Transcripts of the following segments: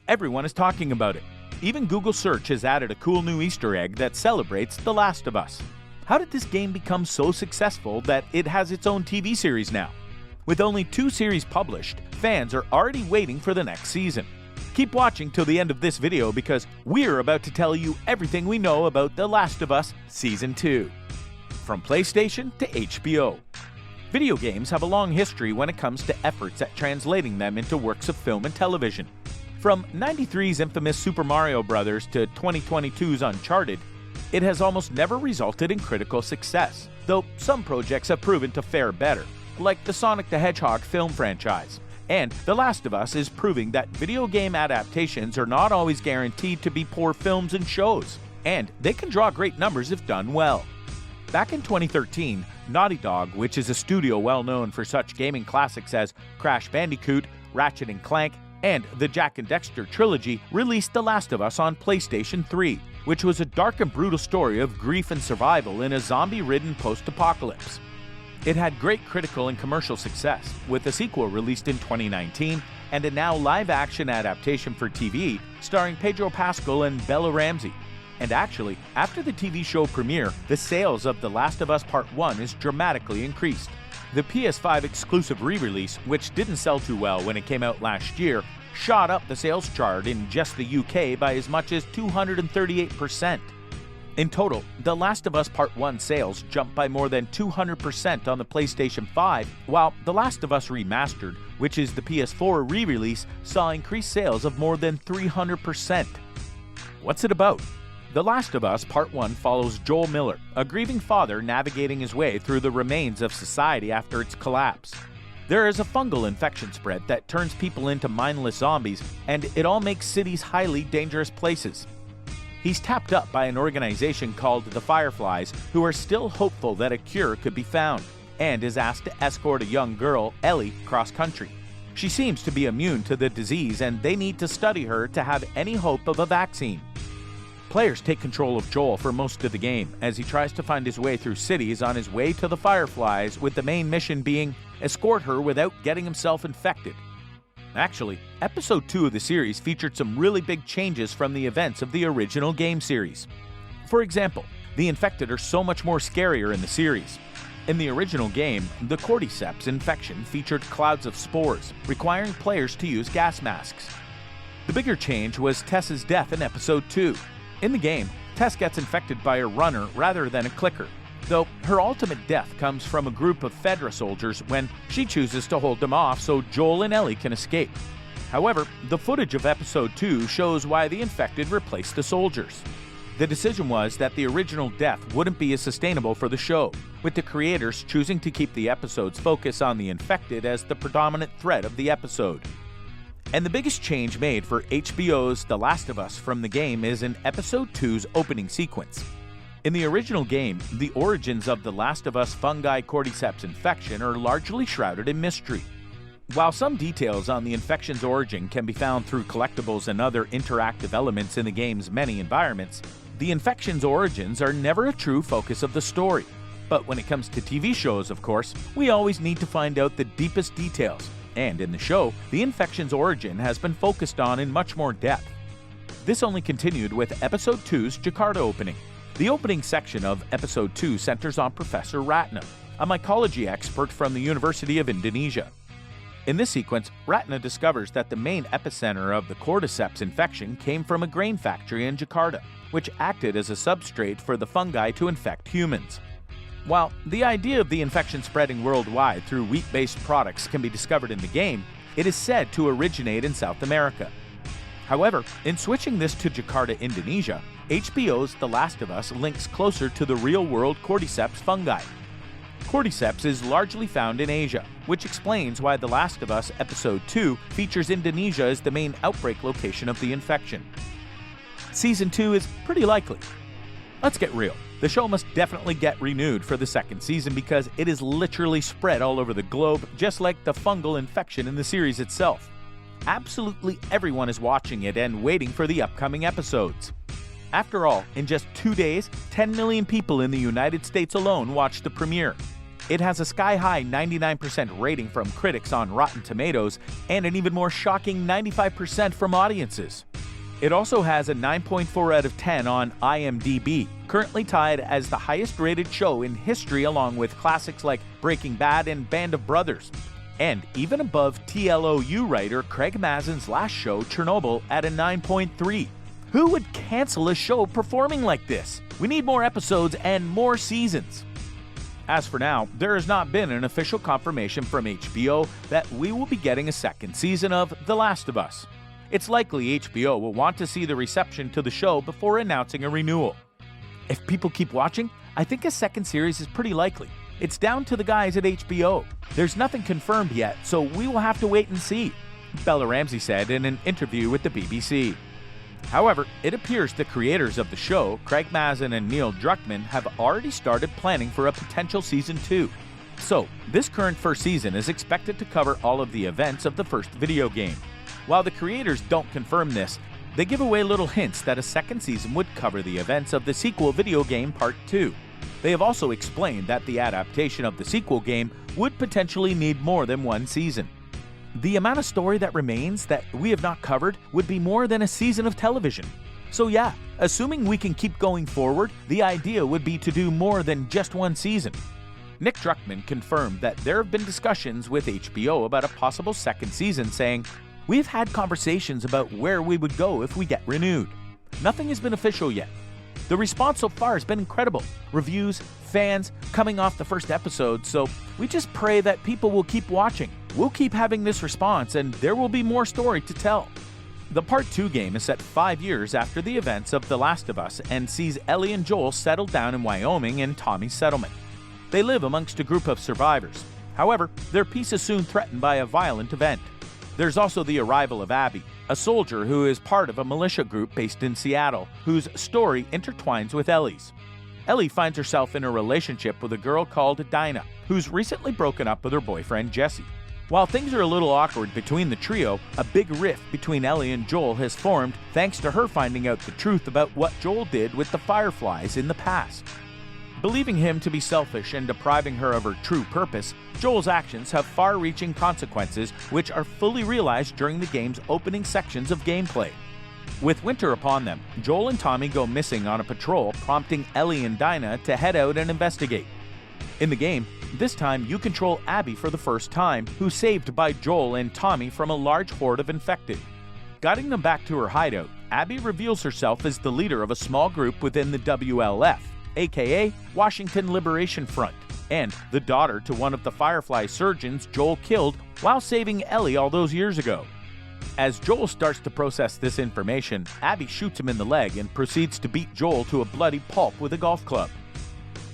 everyone is talking about it. Even Google Search has added a cool new Easter egg that celebrates The Last of Us. How did this game become so successful that it has its own TV series now? With only 2 series published, fans are already waiting for the next season. Keep watching till the end of this video because we're about to tell you everything we know about The Last of Us Season 2. From PlayStation to HBO. Video games have a long history when it comes to efforts at translating them into works of film and television. From 93's infamous Super Mario Bros. To 2022's Uncharted, it has almost never resulted in critical success, though some projects have proven to fare better, like the Sonic the Hedgehog film franchise. And The Last of Us is proving that video game adaptations are not always guaranteed to be poor films and shows, and they can draw great numbers if done well. Back in 2013, Naughty Dog, which is a studio well known for such gaming classics as Crash Bandicoot, Ratchet & Clank, and the Jak and Daxter trilogy, released The Last of Us on PlayStation 3, which was a dark and brutal story of grief and survival in a zombie-ridden post-apocalypse. It had great critical and commercial success, with a sequel released in 2019 and a now live-action adaptation for TV starring Pedro Pascal and Bella Ramsey. And actually, after the TV show premiere, the sales of The Last of Us Part 1 is dramatically increased. The PS5 exclusive re-release, which didn't sell too well when it came out last year, shot up the sales chart in just the UK by as much as 238%. In total, The Last of Us Part 1 sales jumped by more than 200% on the PlayStation 5, while The Last of Us Remastered, which is the PS4 re-release, saw increased sales of more than 300%. What's it about? The Last of Us Part 1 follows Joel Miller, a grieving father navigating his way through the remains of society after its collapse. There is a fungal infection spread that turns people into mindless zombies, and it all makes cities highly dangerous places. He's tapped up by an organization called the Fireflies, who are still hopeful that a cure could be found, and is asked to escort a young girl, Ellie, cross-country. She seems to be immune to the disease, and they need to study her to have any hope of a vaccine. Players take control of Joel for most of the game, as he tries to find his way through cities on his way to the Fireflies, with the main mission being escort her without getting himself infected. Actually, Episode 2 of the series featured some really big changes from the events of the original game series. For example, the infected are so much more scarier in the series. In the original game, the cordyceps infection featured clouds of spores, requiring players to use gas masks. The bigger change was Tess's death in Episode 2. In the game, Tess gets infected by a runner rather than a clicker, though her ultimate death comes from a group of Fedra soldiers when she chooses to hold them off so Joel and Ellie can escape. However, the footage of Episode 2 shows why the infected replaced the soldiers. The decision was that the original death wouldn't be as sustainable for the show, with the creators choosing to keep the episode's focus on the infected as the predominant threat of the episode. And the biggest change made for HBO's The Last of Us from the game is in Episode 2's opening sequence. In the original game, the origins of the Last of Us fungi cordyceps infection are largely shrouded in mystery. While some details on the infection's origin can be found through collectibles and other interactive elements in the game's many environments, the infection's origins are never a true focus of the story. But when it comes to TV shows, of course, we always need to find out the deepest details. And in the show, the infection's origin has been focused on in much more depth. This only continued with Episode 2's Jakarta opening. The opening section of Episode 2 centers on Professor Ratna, a mycology expert from the University of Indonesia. In this sequence, Ratna discovers that the main epicenter of the cordyceps infection came from a grain factory in Jakarta, which acted as a substrate for the fungi to infect humans. While the idea of the infection spreading worldwide through wheat-based products can be discovered in the game, it is said to originate in South America. However, in switching this to Jakarta, Indonesia, HBO's The Last of Us links closer to the real-world cordyceps fungi. Cordyceps is largely found in Asia, which explains why The Last of Us Episode 2 features Indonesia as the main outbreak location of the infection. Season 2 is pretty likely. Let's get real. The show must definitely get renewed for the second season because it is literally spread all over the globe, just like the fungal infection in the series itself. Absolutely everyone is watching it and waiting for the upcoming episodes. After all, in just 2 days, 10 million people in the United States alone watched the premiere. It has a sky-high 99% rating from critics on Rotten Tomatoes and an even more shocking 95% from audiences. It also has a 9.4 out of 10 on IMDb, currently tied as the highest-rated show in history along with classics like Breaking Bad and Band of Brothers, and even above TLOU writer Craig Mazin's last show, Chernobyl, at a 9.3. Who would cancel a show performing like this? We need more episodes and more seasons. As for now, there has not been an official confirmation from HBO that we will be getting a second season of The Last of Us. It's likely HBO will want to see the reception to the show before announcing a renewal. If people keep watching, I think a second series is pretty likely. It's down to the guys at HBO. There's nothing confirmed yet, so we will have to wait and see, Bella Ramsey said in an interview with the BBC. However, it appears the creators of the show, Craig Mazin and Neil Druckmann, have already started planning for a potential season 2. So, this current first season is expected to cover all of the events of the first video game. While the creators don't confirm this, they give away little hints that a second season would cover the events of the sequel video game Part 2. They have also explained that the adaptation of the sequel game would potentially need more than one season. The amount of story that remains that we have not covered would be more than a season of television. So yeah, assuming we can keep going forward, the idea would be to do more than just one season. Nick Druckmann confirmed that there have been discussions with HBO about a possible second season, saying, "We've had conversations about where we would go if we get renewed. Nothing has been official yet. The response so far has been incredible. Reviews, fans, coming off the first episode, so we just pray that people will keep watching. We'll keep having this response and there will be more story to tell." The Part 2 game is set 5 years after the events of The Last of Us and sees Ellie and Joel settle down in Wyoming in Tommy's settlement. They live amongst a group of survivors. However, their peace is soon threatened by a violent event. There's also the arrival of Abby, a soldier who is part of a militia group based in Seattle, whose story intertwines with Ellie's. Ellie finds herself in a relationship with a girl called Dinah, who's recently broken up with her boyfriend Jesse. While things are a little awkward between the trio, a big rift between Ellie and Joel has formed thanks to her finding out the truth about what Joel did with the Fireflies in the past. Believing him to be selfish and depriving her of her true purpose, Joel's actions have far-reaching consequences which are fully realized during the game's opening sections of gameplay. With winter upon them, Joel and Tommy go missing on a patrol, prompting Ellie and Dinah to head out and investigate. In the game, this time you control Abby for the first time, who's saved by Joel and Tommy from a large horde of infected. Guiding them back to her hideout, Abby reveals herself as the leader of a small group within the WLF, aka Washington Liberation Front, and the daughter to one of the Firefly surgeons Joel killed while saving Ellie all those years ago. As Joel starts to process this information, Abby shoots him in the leg and proceeds to beat Joel to a bloody pulp with a golf club.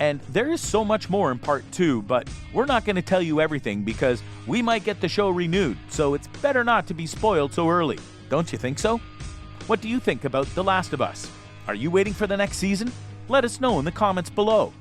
And there is so much more in Part 2, but we're not going to tell you everything because we might get the show renewed, so it's better not to be spoiled so early. Don't you think so? What do you think about The Last of Us? Are you waiting for the next season? Let us know in the comments below.